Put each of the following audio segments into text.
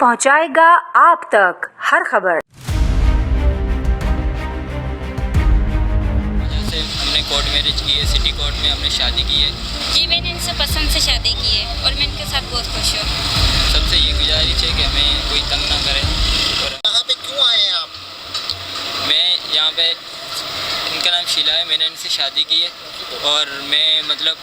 पहुंचाएगा आप तक हर खबर। जैसे हमने कोर्ट मैरिज की है, सिटी कोर्ट में हमने शादी की है। जी मैंने इनसे पसंद से शादी की है और मैं इनके साथ बहुत खुश हूँ। सबसे ये गुजारिश है कि हमें कोई तंग ना करे। और यहाँ पे क्यों आए हैं आप? मैं यहाँ पे, इनका नाम शीला है, मैंने इनसे शादी की है और मैं मतलब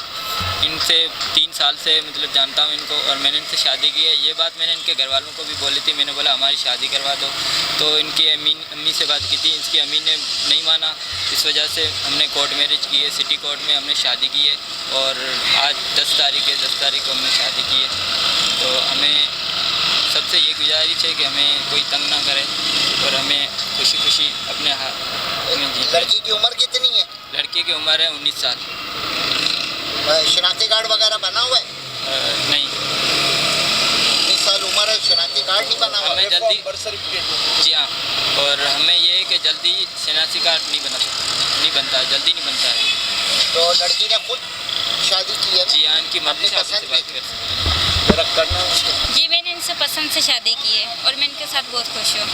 इनसे 3 साल से मतलब जानता हूँ इनको और मैंने इनसे शादी की है। ये बात मैंने इनके घर वालों को भी बोली थी, मैंने बोला हमारी शादी करवा दो, तो इनकी अम्मी से बात की थी, इसकी अम्मी ने नहीं माना। इस वजह से हमने कोर्ट मैरिज की है, सिटी कोर्ट में हमने शादी की है और आज 10 तारीख है, 10 तारीख को हमने शादी की है। तो हमें सबसे ये गुजारिश है कि हमें कोई तंग ना करे और हमें खुशी खुशी अपने लड़की की उम्र कितनी है? लड़की की उम्र है 19 साल। शनाख्ती कार्ड वगैरह बना हुआ है? नहीं, 19 साल उम्र है, शनाख्ती कार्ड नहीं बना हुआ? हमें जल्दी बर्थ सर्टिफिकेट, जी हाँ, और हमें ये है कि जल्दी शनाख्ती कार्ड नहीं बनता है, जल्दी नहीं बनता है। तो लड़की ने खुद शादी की है? जी हाँ, इनकी मर्जी से आपसे बात कर सकते हैं। जी मैंने इनसे पसंद से शादी की है और मैं इनके साथ बहुत खुश हूँ।